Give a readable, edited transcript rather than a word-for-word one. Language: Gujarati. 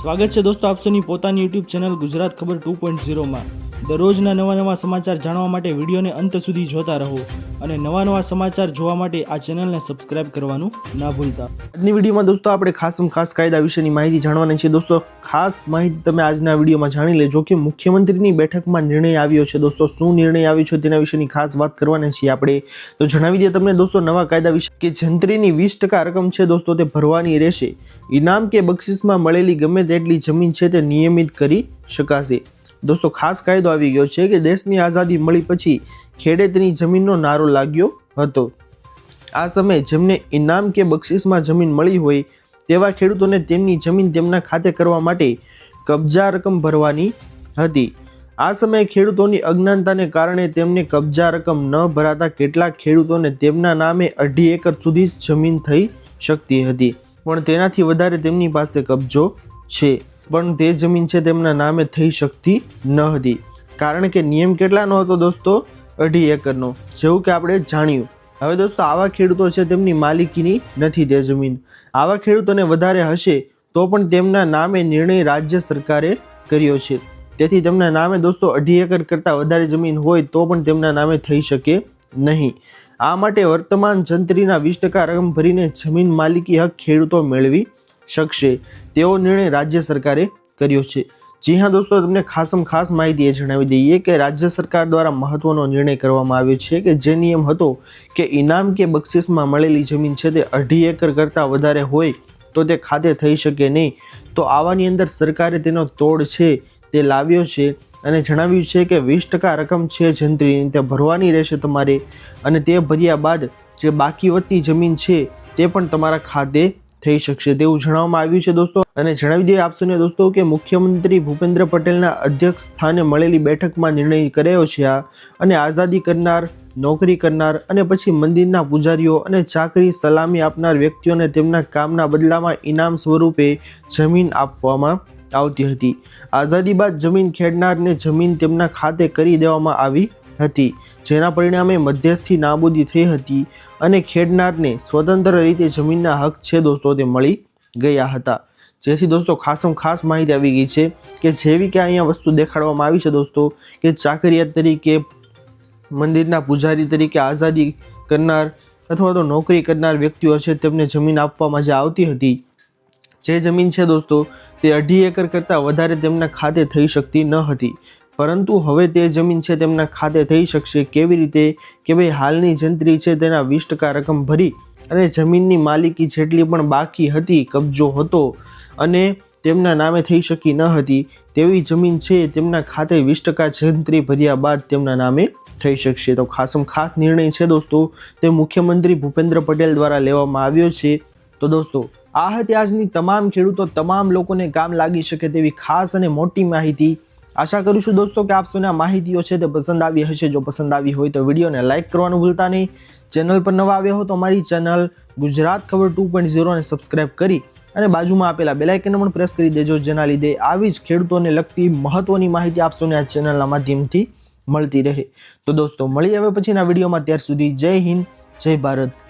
સ્વાગત છે દોસ્તો આપસોની પોતાની યુટ્યુબ ચેનલ ગુજરાત ખબર 2.0 માં દરરોજના નવા સમાચાર જાણવા માટે વિડીયોને અંત સુધી જોતા રહો અને નવા સમાચાર જોવા માટે આ ચેનલને સબસ્ક્રાઇબ કરવાનું ના ભૂલતા। આજની વિડીયોમાં દોસ્તો આપણે ખાસ કાયદા વિશેની માહિતી જાણવાની છે। દોસ્તો ખાસ માહિતી તમે આજના વિડીયોમાં જાણી લેજો કે મુખ્યમંત્રીની બેઠકમાં નિર્ણય આવ્યો છે। દોસ્તો શું નિર્ણય આવ્યો છે તેના વિશેની ખાસ વાત કરવાની છે આપણે। તો જણાવી દઈએ તમને દોસ્તો નવા કાયદા વિશે કે જંત્રીની 20% રકમ છે દોસ્તો તે ભરવાની રહેશે। ઇનામ કે બક્ષિસમાં મળેલી ગમે તેટલી જમીન છે તે નિયમિત કરી શકાશે। દોસ્તો ખાસ કાયદો આવી ગયો છે કે દેશની આઝાદી મળી પછી ખેડૂતની જમીનનો નારો લાગ્યો હતો। આ સમયે જેમને ઇનામ કે બક્ષિસમાં જમીન મળી હોય તેવા ખેડૂતોને તેમની જમીન તેમના ખાતે કરવા માટે કબજા રકમ ભરવાની હતી। આ સમયે ખેડૂતોની અજ્ઞાનતાને કારણે તેમને કબજા રકમ ન ભરાતા કેટલાક ખેડૂતોને તેમના નામે 2.5 એકર સુધી જમીન થઈ શકતી હતી, પણ તેનાથી વધારે તેમની પાસે કબજો છે, પણ તે જમીન છે તેમના નામે થઈ શકતી ન હતી, કારણ કે નિયમ કેટલાનો હતો દોસ્તો? 2.5 એકરનો, જેવું કે આપણે જાણ્યું। હવે દોસ્તો આવા ખેડૂતો છે તેમની માલિકીની નથી તે જમીન। આવા ખેડૂતોને વધારે હશે તો પણ તેમના નામે નિર્ણય રાજ્ય સરકારે કર્યો છે, તેથી તેમના નામે દોસ્તો 2.5 એકર કરતાં વધારે જમીન હોય તો પણ તેમના નામે થઈ શકે નહીં। આ માટે વર્તમાન જંત્રીના 20% રકમ ભરીને જમીન માલિકી હક ખેડૂતો મેળવી શકશે, તેવો નિર્ણય રાજ્ય સરકારે કર્યો છે। જી હા દોસ્તો, તમને ખાસ માહિતી એ જણાવી દઈએ કે રાજ્ય સરકાર દ્વારા મહત્વનો નિર્ણય કરવામાં આવ્યો છે કે જે નિયમ હતો કે ઇનામ કે બક્ષિસમાં મળેલી જમીન છે તે 2.5 એકર કરતાં વધારે હોય તો તે ખાતે થઈ શકે નહીં, તો આવાની અંદર સરકારે તેનો તોડ છે તે લાવ્યો છે અને જણાવ્યું છે કે 20% રકમ છે જંત્રીની તે ભરવાની રહેશે તમારે, અને તે ભર્યા બાદ જે બાકી વધતી જમીન છે તે પણ તમારા ખાતે થઈ શકશે તેવું જણાવવામાં આવ્યું છે દોસ્તો। અને જણાવી દઈએ આપસોને દોસ્તો કે મુખ્યમંત્રી ભૂપેન્દ્ર પટેલના અધ્યક્ષ સ્થાને મળેલી બેઠકમાં નિર્ણય કર્યો છે અને આઝાદી કરનાર, નોકરી કરનાર અને પછી મંદિરના પૂજારીઓ અને ચાકરી સલામી આપનાર વ્યક્તિઓને તેમના કામના બદલામાં ઇનામ સ્વરૂપે જમીન આપવામાં આવતી હતી। આઝાદી બાદ જમીન ખેડનારને જમીન તેમના ખાતે કરી દેવામાં આવી હતી, જેના પરિણામે મધ્યસ્થી નાબૂદી થઈ હતી અને ખેડનારને સ્વતંત્ર રીતે જમીનના હક છે દોસ્તો તે મળી ગયા હતા। જેથી દોસ્તો ખાસ માહિતી આવી ગઈ છે કે જેવી કે અહીંયા વસ્તુ દેખાડવામાં આવી છે દોસ્તો કે ચાકરિયાત તરીકે, મંદિરના પૂજારી તરીકે આઝાદી કરનાર અથવા તો નોકરી કરનાર વ્યક્તિઓ છે તેમને જમીન આપવામાં જે આવતી હતી, જે જમીન છે દોસ્તો તે 2.5 એકર કરતાં વધારે તેમના ખાતે થઈ શકતી ન હતી, પરંતુ હવે તે જમીન છે તેમના ખાતે થઈ શકશે। કેવી રીતે કે ભાઈ હાલની જંત્રી છે તેના 20% રકમ ભરી અને જમીનની માલિકી જેટલી પણ બાકી હતી, કબજો હતો અને તેમના નામે થઈ શકી ન હતી તેવી જમીન છે તેમના ખાતે 20% જંત્રી ભર્યા બાદ તેમના નામે થઈ શકશે। તો ખાસ નિર્ણય છે દોસ્તો તે મુખ્યમંત્રી ભૂપેન્દ્ર પટેલ દ્વારા લેવામાં આવ્યો છે। તો દોસ્તો આ હતી આજની તમામ ખેડૂતો, તમામ લોકોને કામ લાગી શકે તેવી ખાસ અને મોટી માહિતી। આશા કરું છું દોસ્તો કે આપ સૌને આ માહિતીઓ છે તે પસંદ આવી હશે। જો પસંદ આવી હોય તો વિડીયોને લાઇક કરવાનું ભૂલતા નહીં। ચેનલ પર નવા આવ્યા હો તો અમારી ચેનલ ગુજરાત ખબર 2.0 ને સબસ્ક્રાઇબ કરી અને બાજુમાં આપેલા બેલ આઇકનને પણ પ્રેસ કરી દેજો, જેના લીધે આવી જ ખેડૂતોને લગતી મહત્વની માહિતી આપ સૌને આ ચેનલના માધ્યમથી મળતી રહે। તો દોસ્તો મળી હવે પછીના વિડીયોમાં, ત્યાર સુધી જય હિન્દ, જય ભારત।